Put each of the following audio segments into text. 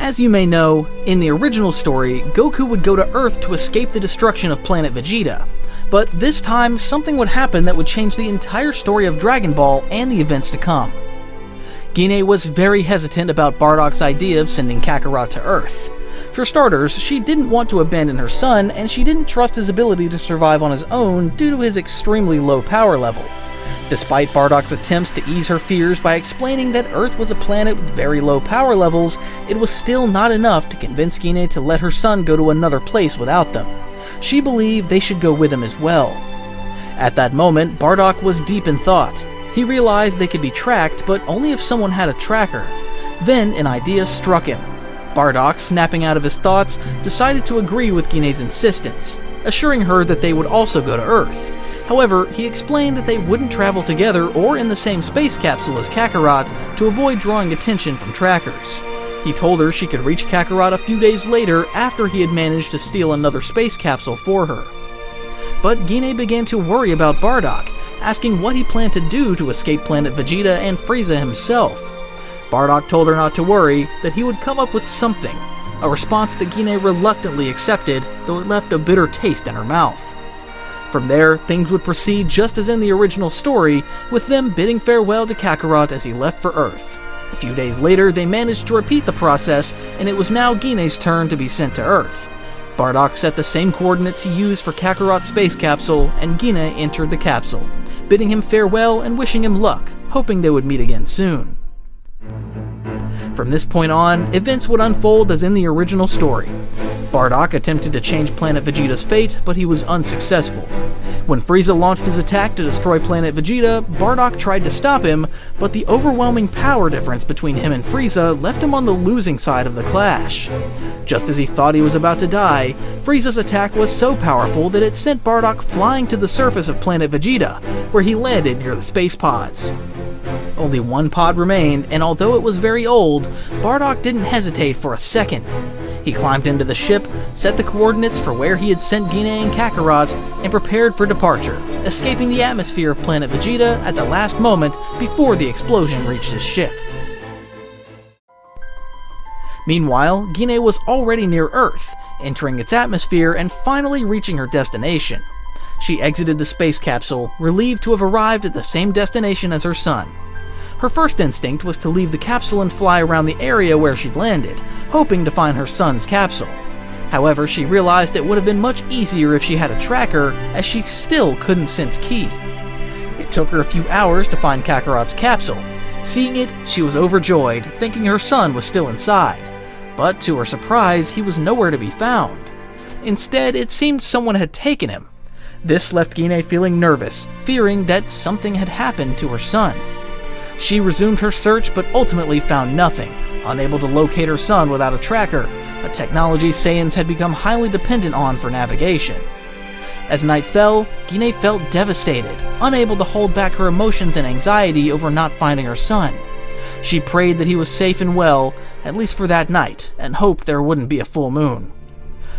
As you may know, in the original story, Goku would go to Earth to escape the destruction of planet Vegeta. But this time, something would happen that would change the entire story of Dragon Ball and the events to come. Gine was very hesitant about Bardock's idea of sending Kakarot to Earth. For starters, she didn't want to abandon her son, and she didn't trust his ability to survive on his own due to his extremely low power level. Despite Bardock's attempts to ease her fears by explaining that Earth was a planet with very low power levels, it was still not enough to convince Gine to let her son go to another place without them. She believed they should go with him as well. At that moment, Bardock was deep in thought. He realized they could be tracked, but only if someone had a tracker. Then an idea struck him. Bardock, snapping out of his thoughts, decided to agree with Gine's insistence, assuring her that they would also go to Earth. However, he explained that they wouldn't travel together or in the same space capsule as Kakarot to avoid drawing attention from trackers. He told her she could reach Kakarot a few days later after he had managed to steal another space capsule for her. But Gine began to worry about Bardock, asking what he planned to do to escape planet Vegeta and Frieza himself. Bardock told her not to worry, that he would come up with something, a response that Gine reluctantly accepted, though it left a bitter taste in her mouth. From there, things would proceed just as in the original story, with them bidding farewell to Kakarot as he left for Earth. A few days later, they managed to repeat the process, and it was now Gine's turn to be sent to Earth. Bardock set the same coordinates he used for Kakarot's space capsule, and Gine entered the capsule, bidding him farewell and wishing him luck, hoping they would meet again soon. From this point on, events would unfold as in the original story. Bardock attempted to change planet Vegeta's fate, but he was unsuccessful. When Frieza launched his attack to destroy planet Vegeta, Bardock tried to stop him, but the overwhelming power difference between him and Frieza left him on the losing side of the clash. Just as he thought he was about to die, Frieza's attack was so powerful that it sent Bardock flying to the surface of planet Vegeta, where he landed near the space pods. Only one pod remained, and although it was very old, Bardock didn't hesitate for a second. He climbed into the ship, set the coordinates for where he had sent Gine and Kakarot, and prepared for departure, escaping the atmosphere of planet Vegeta at the last moment before the explosion reached his ship. Meanwhile, Gine was already near Earth, entering its atmosphere and finally reaching her destination. She exited the space capsule, relieved to have arrived at the same destination as her son. Her first instinct was to leave the capsule and fly around the area where she'd landed, hoping to find her son's capsule. However, she realized it would have been much easier if she had a tracker, as she still couldn't sense Ki. It took her a few hours to find Kakarot's capsule. Seeing it, she was overjoyed, thinking her son was still inside. But to her surprise, he was nowhere to be found. Instead, it seemed someone had taken him. This left Gine feeling nervous, fearing that something had happened to her son. She resumed her search but ultimately found nothing, unable to locate her son without a tracker, a technology Saiyans had become highly dependent on for navigation. As night fell, Gine felt devastated, unable to hold back her emotions and anxiety over not finding her son. She prayed that he was safe and well, at least for that night, and hoped there wouldn't be a full moon.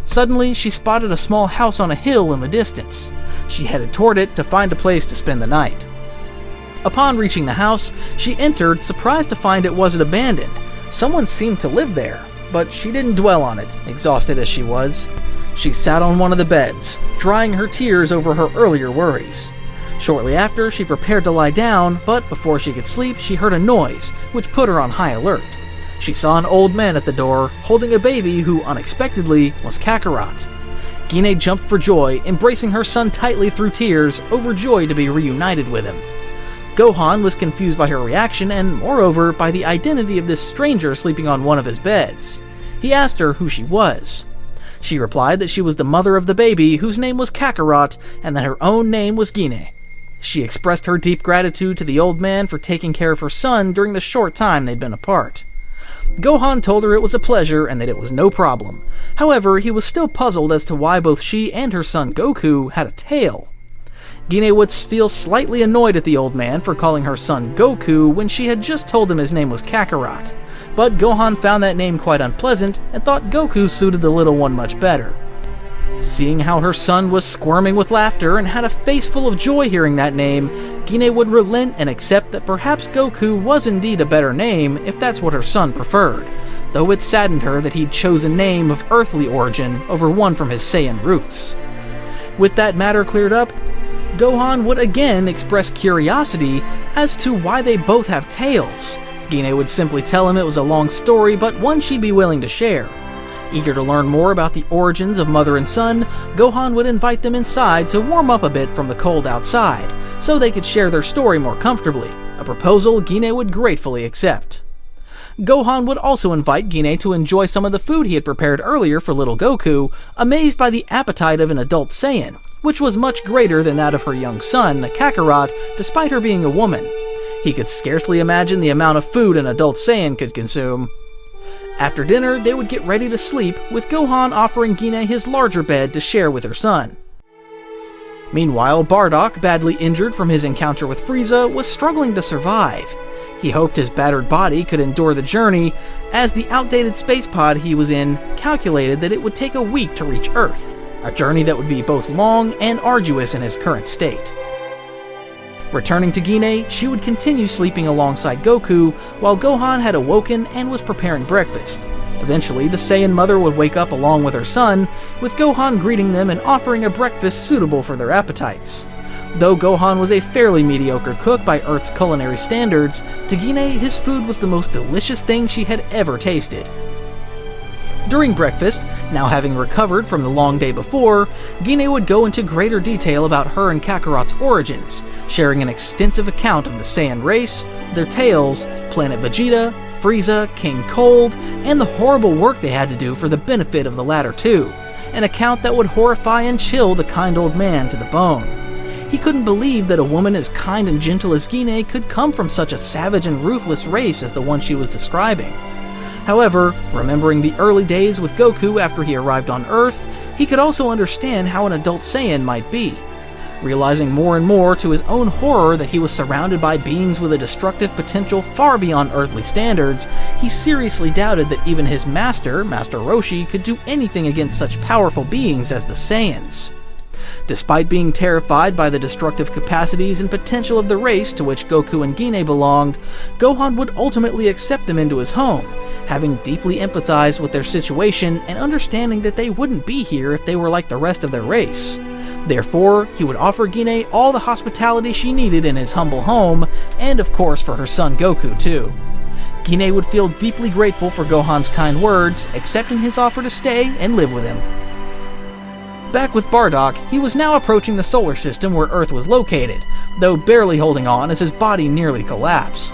Suddenly, she spotted a small house on a hill in the distance. She headed toward it to find a place to spend the night. Upon reaching the house, she entered, surprised to find it wasn't abandoned. Someone seemed to live there, but she didn't dwell on it, exhausted as she was. She sat on one of the beds, drying her tears over her earlier worries. Shortly after, she prepared to lie down, but before she could sleep, she heard a noise, which put her on high alert. She saw an old man at the door, holding a baby who, unexpectedly, was Kakarot. Gine jumped for joy, embracing her son tightly through tears, overjoyed to be reunited with him. Gohan was confused by her reaction and, moreover, by the identity of this stranger sleeping on one of his beds. He asked her who she was. She replied that she was the mother of the baby, whose name was Kakarot, and that her own name was Gine. She expressed her deep gratitude to the old man for taking care of her son during the short time they'd been apart. Gohan told her it was a pleasure and that it was no problem. However, he was still puzzled as to why both she and her son Goku had a tail. Gine would feel slightly annoyed at the old man for calling her son Goku when she had just told him his name was Kakarot, but Gohan found that name quite unpleasant and thought Goku suited the little one much better. Seeing how her son was squirming with laughter and had a face full of joy hearing that name, Gine would relent and accept that perhaps Goku was indeed a better name if that's what her son preferred, though it saddened her that he'd chosen a name of earthly origin over one from his Saiyan roots. With that matter cleared up, Gohan would again express curiosity as to why they both have tails. Gine would simply tell him it was a long story, but one she'd be willing to share. Eager to learn more about the origins of mother and son, Gohan would invite them inside to warm up a bit from the cold outside, so they could share their story more comfortably, a proposal Gine would gratefully accept. Gohan would also invite Gine to enjoy some of the food he had prepared earlier for little Goku, amazed by the appetite of an adult Saiyan, which was much greater than that of her young son, Kakarot, despite her being a woman. He could scarcely imagine the amount of food an adult Saiyan could consume. After dinner, they would get ready to sleep, with Gohan offering Gine his larger bed to share with her son. Meanwhile, Bardock, badly injured from his encounter with Frieza, was struggling to survive. He hoped his battered body could endure the journey, as the outdated space pod he was in calculated that it would take a week to reach Earth, a journey that would be both long and arduous in his current state. Returning to Gine, she would continue sleeping alongside Goku, while Gohan had awoken and was preparing breakfast. Eventually, the Saiyan mother would wake up along with her son, with Gohan greeting them and offering a breakfast suitable for their appetites. Though Gohan was a fairly mediocre cook by Earth's culinary standards, to Gine his food was the most delicious thing she had ever tasted. During breakfast, now having recovered from the long day before, Gine would go into greater detail about her and Kakarot's origins, sharing an extensive account of the Saiyan race, their tales, Planet Vegeta, Frieza, King Cold, and the horrible work they had to do for the benefit of the latter two, an account that would horrify and chill the kind old man to the bone. He couldn't believe that a woman as kind and gentle as Gine could come from such a savage and ruthless race as the one she was describing. However, remembering the early days with Goku after he arrived on Earth, he could also understand how an adult Saiyan might be. Realizing more and more to his own horror that he was surrounded by beings with a destructive potential far beyond earthly standards, he seriously doubted that even his master, Master Roshi, could do anything against such powerful beings as the Saiyans. Despite being terrified by the destructive capacities and potential of the race to which Goku and Gine belonged, Gohan would ultimately accept them into his home, having deeply empathized with their situation and understanding that they wouldn't be here if they were like the rest of their race. Therefore, he would offer Gine all the hospitality she needed in his humble home, and of course for her son Goku too. Gine would feel deeply grateful for Gohan's kind words, accepting his offer to stay and live with him. Back with Bardock, he was now approaching the solar system where Earth was located, though barely holding on as his body nearly collapsed.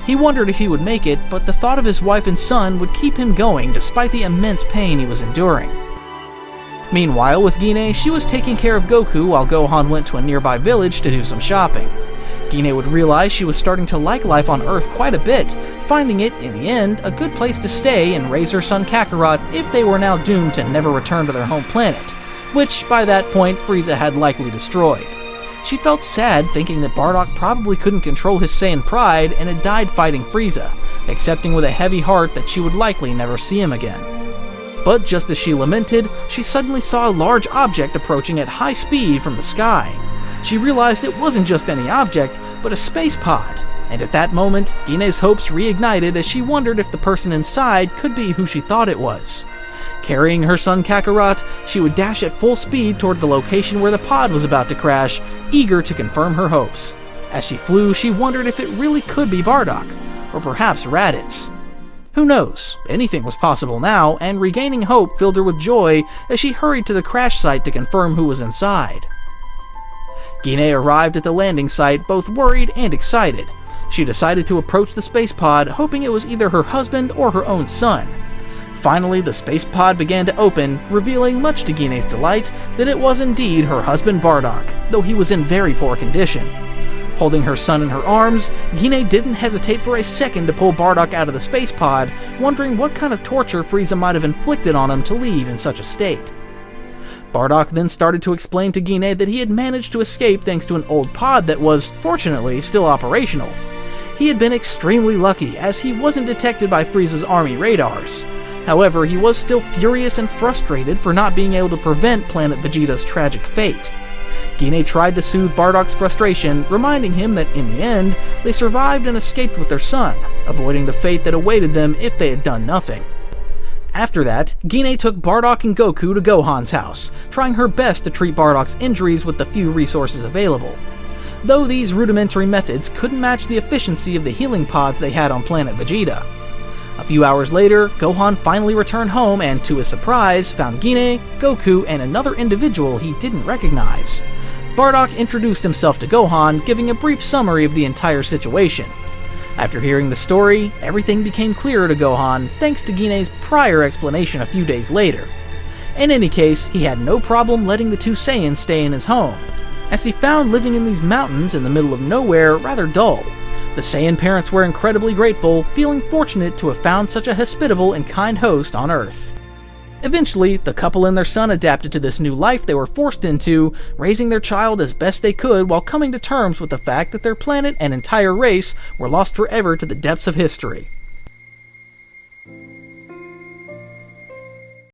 He wondered if he would make it, but the thought of his wife and son would keep him going despite the immense pain he was enduring. Meanwhile, with Gine, she was taking care of Goku while Gohan went to a nearby village to do some shopping. Gine would realize she was starting to like life on Earth quite a bit, finding it, in the end, a good place to stay and raise her son Kakarot if they were now doomed to never return to their home planet, which by that point Frieza had likely destroyed. She felt sad thinking that Bardock probably couldn't control his Saiyan pride and had died fighting Frieza, accepting with a heavy heart that she would likely never see him again. But just as she lamented, she suddenly saw a large object approaching at high speed from the sky. She realized it wasn't just any object, but a space pod, and at that moment, Gine's hopes reignited as she wondered if the person inside could be who she thought it was. Carrying her son Kakarot, she would dash at full speed toward the location where the pod was about to crash, eager to confirm her hopes. As she flew, she wondered if it really could be Bardock, or perhaps Raditz. Who knows? Anything was possible now, and regaining hope filled her with joy as she hurried to the crash site to confirm who was inside. Gine arrived at the landing site both worried and excited. She decided to approach the space pod, hoping it was either her husband or her own son. Finally, the space pod began to open, revealing much to Gine's delight that it was indeed her husband Bardock, though he was in very poor condition. Holding her son in her arms, Gine didn't hesitate for a second to pull Bardock out of the space pod, wondering what kind of torture Frieza might have inflicted on him to leave in such a state. Bardock then started to explain to Gine that he had managed to escape thanks to an old pod that was, fortunately, still operational. He had been extremely lucky, as he wasn't detected by Frieza's army radars. However, he was still furious and frustrated for not being able to prevent Planet Vegeta's tragic fate. Gine tried to soothe Bardock's frustration, reminding him that in the end, they survived and escaped with their son, avoiding the fate that awaited them if they had done nothing. After that, Gine took Bardock and Goku to Gohan's house, trying her best to treat Bardock's injuries with the few resources available. Though these rudimentary methods couldn't match the efficiency of the healing pods they had on Planet Vegeta. A few hours later, Gohan finally returned home and, to his surprise, found Gine, Goku, and another individual he didn't recognize. Bardock introduced himself to Gohan, giving a brief summary of the entire situation. After hearing the story, everything became clearer to Gohan thanks to Gine's prior explanation a few days later. In any case, he had no problem letting the two Saiyans stay in his home, as he found living in these mountains in the middle of nowhere rather dull. The Saiyan parents were incredibly grateful, feeling fortunate to have found such a hospitable and kind host on Earth. Eventually, the couple and their son adapted to this new life they were forced into, raising their child as best they could while coming to terms with the fact that their planet and entire race were lost forever to the depths of history.